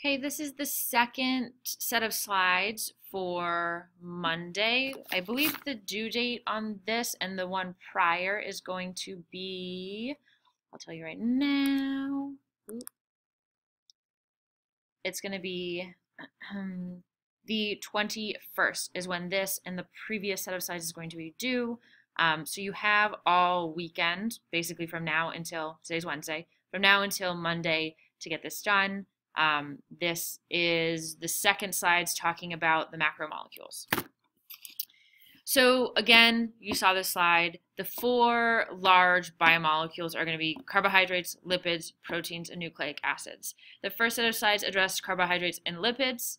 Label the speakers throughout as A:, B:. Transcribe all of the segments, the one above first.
A: Okay, this is the second set of slides for Monday. I believe the due date on this and the one prior is going to be, I'll tell you right now, it's going to be the 21st is when this and the previous set of slides is going to be due. So you have all weekend, basically from now until, today's Wednesday, from now until Monday to get this done. This is the second slides talking about the macromolecules. So again, you saw this slide. The four large biomolecules are going to be carbohydrates, lipids, proteins, and nucleic acids. The first set of slides addressed carbohydrates and lipids.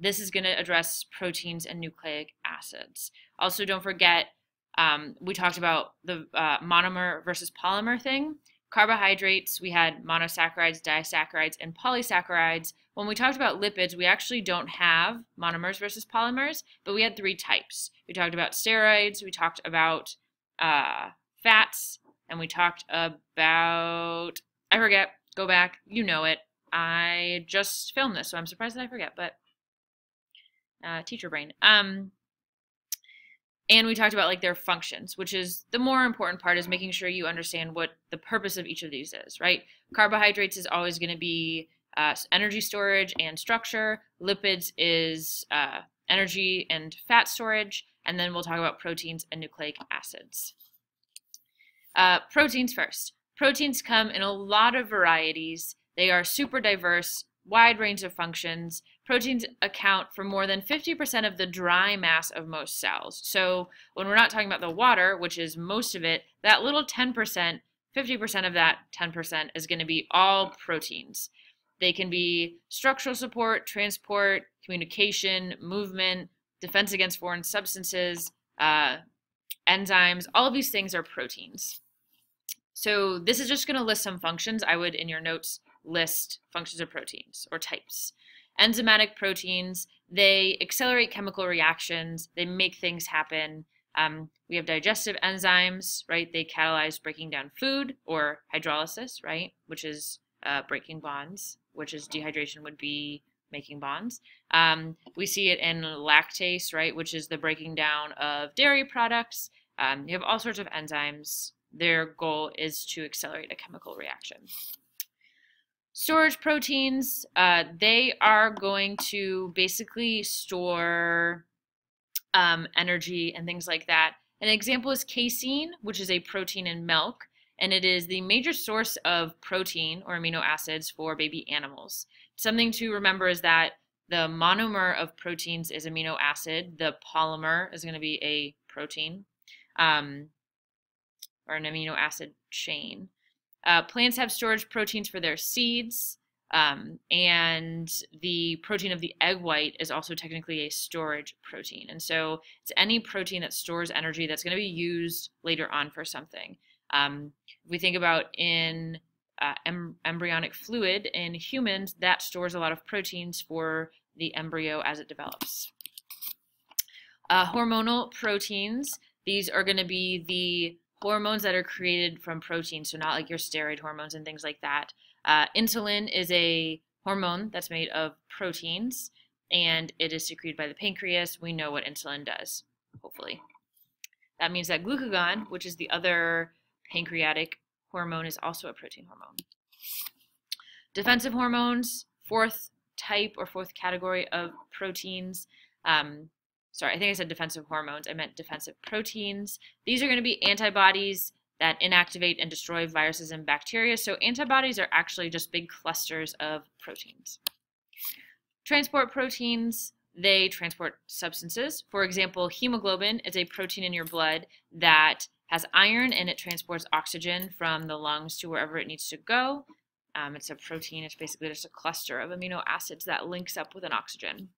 A: This is going to address proteins and nucleic acids. Also, don't forget, we talked about the monomer versus polymer thing. Carbohydrates, we had monosaccharides, disaccharides, and polysaccharides. When we talked about lipids, we actually don't have monomers versus polymers, but we had three types. We talked about steroids, we talked about fats, and we talked about, I forget, go back, you know it. I just filmed this, so I'm surprised that I forget, but teacher brain. And we talked about like their functions, which is the more important part, is making sure you understand what the purpose of each of these is, right? Carbohydrates is always going to be energy storage and structure. Lipids is energy and fat storage. And then we'll talk about proteins and nucleic acids. Proteins first. Proteins come in a lot of varieties. They are super diverse, wide range of functions. Proteins account for more than 50% of the dry mass of most cells. So when we're not talking about the water, which is most of it, that little 10%, 50% of that 10% is going to be all proteins. They can be structural support, transport, communication, movement, defense against foreign substances, enzymes. All of these things are proteins. So this is just going to list some functions. I would, in your notes, list functions of proteins or types. Enzymatic proteins, they accelerate chemical reactions, they make things happen. We have digestive enzymes, right? They catalyze breaking down food, or hydrolysis, right? Which is breaking bonds, which is dehydration would be making bonds. We see it in lactase, right? Which is the breaking down of dairy products. You have all sorts of enzymes. Their goal is to accelerate a chemical reaction. Storage proteins, they are going to basically store energy and things like that. An example is casein, which is a protein in milk, and it is the major source of protein or amino acids for baby animals. Something to remember is that the monomer of proteins is amino acid. The polymer is going to be a protein or an amino acid chain. Plants have storage proteins for their seeds, and the protein of the egg white is also technically a storage protein. And so it's any protein that stores energy that's going to be used later on for something. If we think about in embryonic fluid in humans, that stores a lot of proteins for the embryo as it develops. Hormonal proteins, these are going to be the hormones that are created from proteins, so not like your steroid hormones and things like that. Insulin is a hormone that's made of proteins, and it is secreted by the pancreas. We know what insulin does, hopefully. That means that glucagon, which is the other pancreatic hormone, is also a protein hormone. Defensive hormones, fourth type or fourth category of proteins. Sorry, I think I said defensive hormones. I meant defensive proteins. These are going to be antibodies that inactivate and destroy viruses and bacteria. So antibodies are actually just big clusters of proteins. Transport proteins, they transport substances. For example, hemoglobin is a protein in your blood that has iron, and it transports oxygen from the lungs to wherever it needs to go. It's a protein. It's basically just a cluster of amino acids that links up with an oxygen.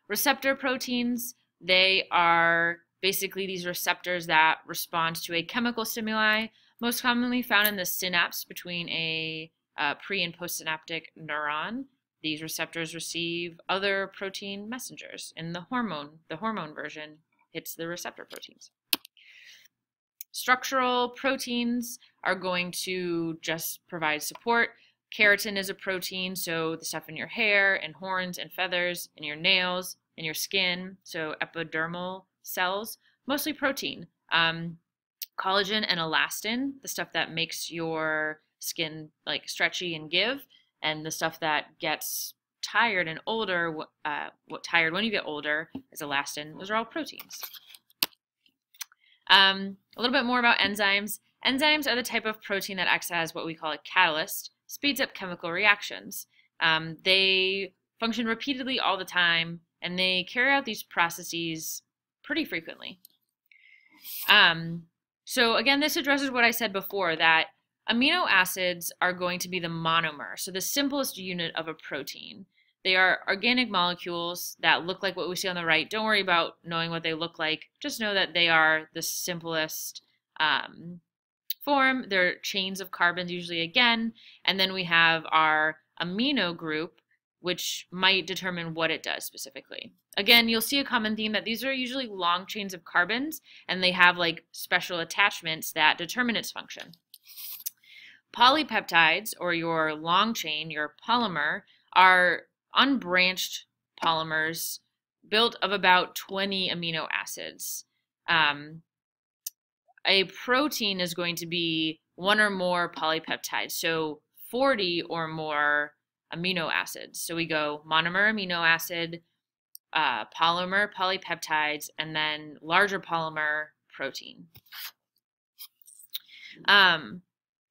A: Receptor proteins, they are basically these receptors that respond to a chemical stimuli, most commonly found in the synapse between a pre- and postsynaptic neuron. These receptors receive other protein messengers, and the hormone version hits the receptor proteins. Structural proteins are going to just provide support. Keratin is a protein, so the stuff in your hair and horns and feathers and your nails and your skin, so epidermal cells, mostly protein. Collagen and elastin, the stuff that makes your skin like stretchy and give, and the stuff that gets tired and older, tired when you get older is elastin. Those are all proteins. A little bit more about enzymes. Enzymes are the type of protein that acts as what we call a catalyst, speeds up chemical reactions. They function repeatedly all the time, and they carry out these processes pretty frequently. So again, this addresses what I said before, that amino acids are going to be the monomer, so the simplest unit of a protein. They are organic molecules that look like what we see on the right. Don't worry about knowing what they look like. Just know that they are the simplest form. They're chains of carbons usually again. And then we have our amino group, which might determine what it does specifically. Again, you'll see a common theme that these are usually long chains of carbons, and they have like special attachments that determine its function. Polypeptides, or your long chain, your polymer, are unbranched polymers built of about 20 amino acids. A protein is going to be one or more polypeptides, so 40 or more amino acids. So we go monomer amino acid, polymer polypeptides, and then larger polymer protein.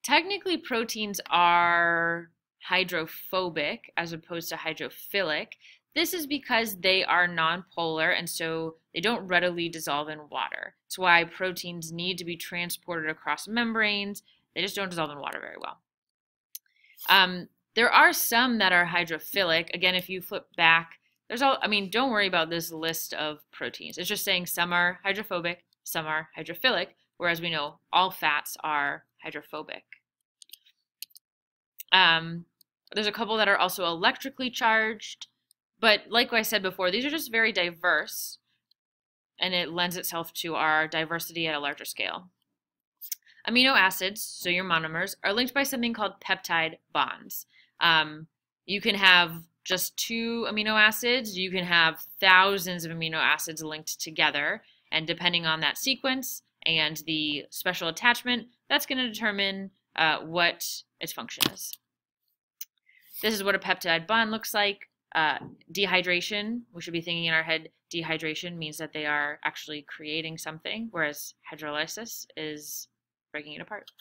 A: Technically, proteins are hydrophobic as opposed to hydrophilic. This is because they are nonpolar, and so they don't readily dissolve in water. That's why proteins need to be transported across membranes. They just don't dissolve in water very well. There are some that are hydrophilic. Again, if you flip back, don't worry about this list of proteins. It's just saying some are hydrophobic, some are hydrophilic, whereas we know all fats are hydrophobic. There's a couple that are also electrically charged, but like I said before, these are just very diverse, and it lends itself to our diversity at a larger scale. Amino acids, so your monomers, are linked by something called peptide bonds. You can have just 2 amino acids, you can have thousands of amino acids linked together, and depending on that sequence and the special attachment, that's going to determine what its function is. This is what a peptide bond looks like. Dehydration, we should be thinking in our head, dehydration means that they are actually creating something, whereas hydrolysis is breaking it apart.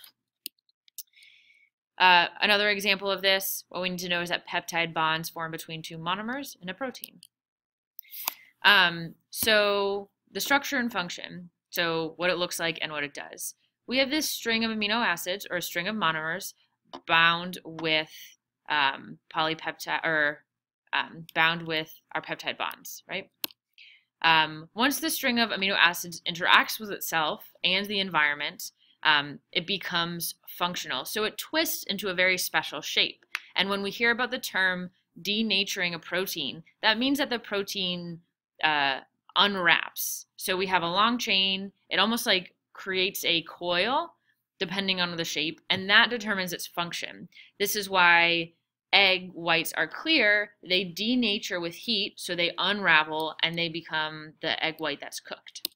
A: Another example of this, what we need to know is that peptide bonds form between 2 monomers in a protein. So the structure and function, so what it looks like and what it does. We have this string of amino acids, or a string of monomers, bound with bound with our peptide bonds, right? Once the string of amino acids interacts with itself and the environment, it becomes functional. So it twists into a very special shape. And when we hear about the term denaturing a protein, that means that the protein unwraps. So we have a long chain. It almost like creates a coil depending on the shape, and that determines its function. This is why egg whites are clear. They denature with heat, so they unravel and they become the egg white that's cooked.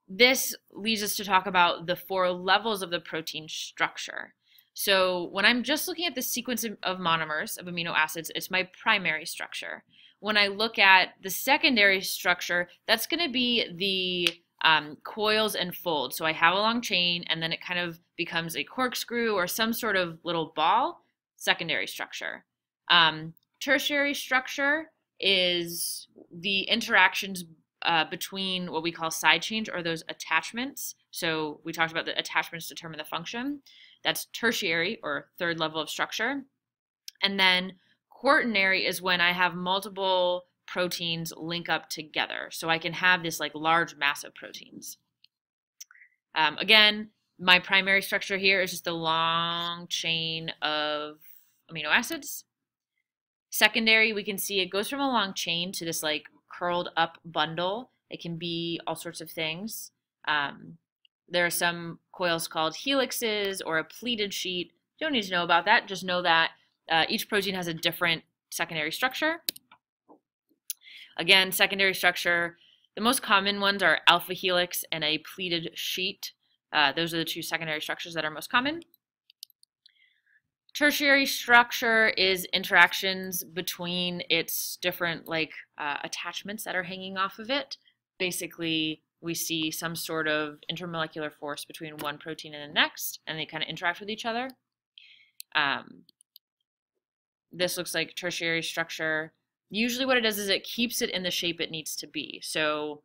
A: This leads us to talk about the 4 levels of the protein structure. So when I'm just looking at the sequence of monomers of amino acids, it's my primary structure. When I look at the secondary structure, that's going to be the coils and folds. So I have a long chain, and then it kind of becomes a corkscrew or some sort of little ball. Secondary structure. Tertiary structure is the interactions between what we call side chains, or those attachments. So we talked about the attachments determine the function. That's tertiary, or 3rd level of structure. And then quaternary is when I have multiple proteins link up together. So I can have this like large mass of proteins. Again, my primary structure here is just a long chain of amino acids. Secondary, we can see it goes from a long chain to this like curled up bundle. It can be all sorts of things. There are some coils called helixes or a pleated sheet. You don't need to know about that. Just know that each protein has a different secondary structure. Again, secondary structure, the most common ones are alpha helix and a pleated sheet. Those are the two secondary structures that are most common. Tertiary structure is interactions between its different attachments that are hanging off of it. Basically, we see some sort of intermolecular force between one protein and the next, and they kind of interact with each other. This looks like tertiary structure. Usually what it does is it keeps it in the shape it needs to be. So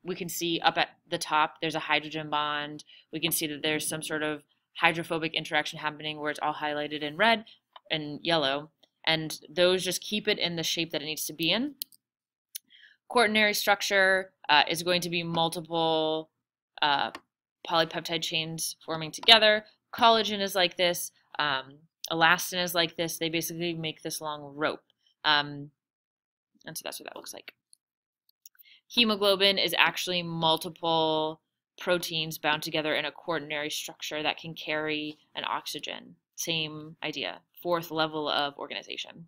A: we can see up at the top there's a hydrogen bond. We can see that there's some sort of hydrophobic interaction happening where it's all highlighted in red and yellow. And those just keep it in the shape that it needs to be in. Quaternary structure is going to be multiple polypeptide chains forming together. Collagen is like this. Elastin is like this. They basically make this long rope. And so that's what that looks like. Hemoglobin is actually multiple proteins bound together in a quaternary structure that can carry an oxygen. Same idea. Fourth level of organization.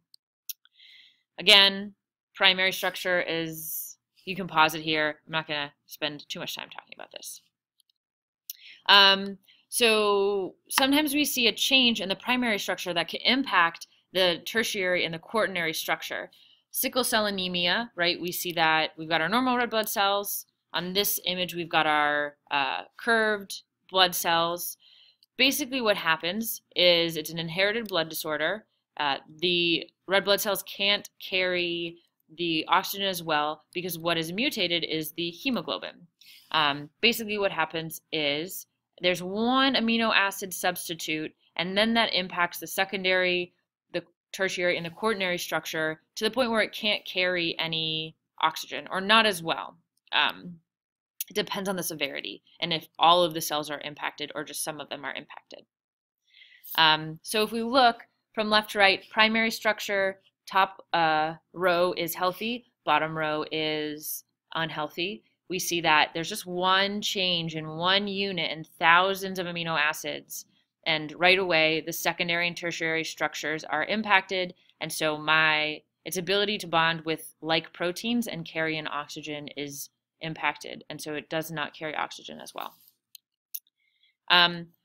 A: Again, primary structure is, you can pause it here. I'm not going to spend too much time talking about this. So sometimes we see a change in the primary structure that can impact the tertiary and the quaternary structure. Sickle cell anemia, right? We see that we've got our normal red blood cells. On this image, we've got our curved blood cells. Basically what happens is it's an inherited blood disorder. The red blood cells can't carry the oxygen as well because what is mutated is the hemoglobin. Basically what happens is there's one amino acid substitute, and then that impacts the secondary, the tertiary, and the quaternary structure to the point where it can't carry any oxygen, or not as well. It depends on the severity and if all of the cells are impacted or just some of them are impacted. So if we look from left to right, primary structure, top row is healthy, bottom row is unhealthy. We see that there's just one change in one unit in thousands of amino acids, and right away the secondary and tertiary structures are impacted, and so its ability to bond with like proteins and carry an oxygen is impacted, and so it does not carry oxygen as well.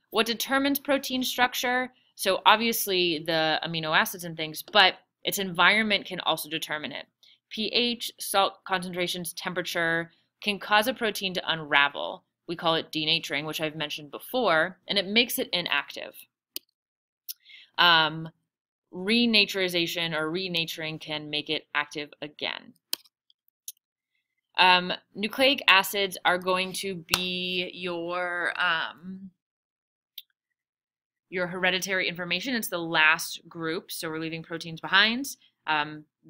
A: What determines protein structure? So obviously the amino acids and things, but its environment can also determine it. pH, salt concentrations, temperature can cause a protein to unravel. We call it denaturing, which I've mentioned before, and it makes it inactive. Renaturization or renaturing can make it active again. Nucleic acids are going to be your hereditary information. It's the last group, so we're leaving proteins behind.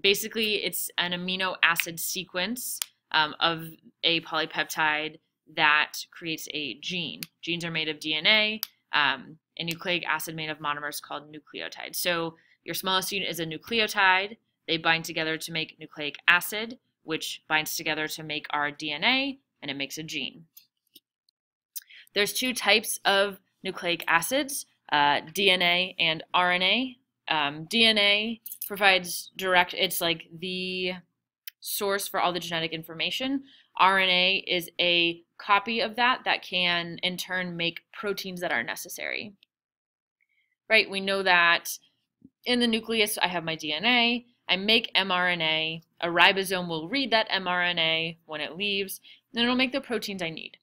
A: Basically, it's an amino acid sequence of a polypeptide that creates a gene. Genes are made of DNA. A nucleic acid made of monomers called nucleotides. So your smallest unit is a nucleotide. They bind together to make nucleic acid, which binds together to make our DNA, and it makes a gene. There's two types of nucleic acids, DNA and RNA. DNA provides it's like the source for all the genetic information. RNA is a copy of that can in turn make proteins that are necessary. Right, we know that in the nucleus I have my DNA, I make mRNA, a ribosome will read that mRNA when it leaves, and it'll make the proteins I need.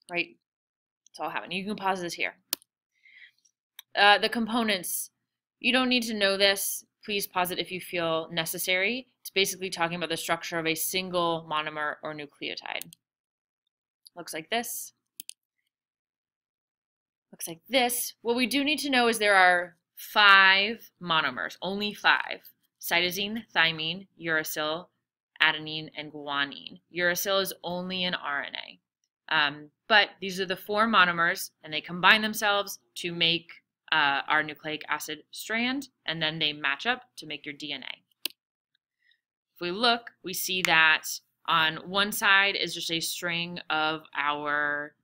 A: Right, it's all happening. You can pause this here. The components, you don't need to know this. Please pause it if you feel necessary. It's basically talking about the structure of a single monomer or nucleotide. Looks like this. Looks like this. What we do need to know is there are 5 monomers, only 5. Cytosine, thymine, uracil, adenine, and guanine. Uracil is only an RNA. But these are the 4 monomers, and they combine themselves to make our nucleic acid strand, and then they match up to make your DNA. If we look, we see that on one side is just a string of our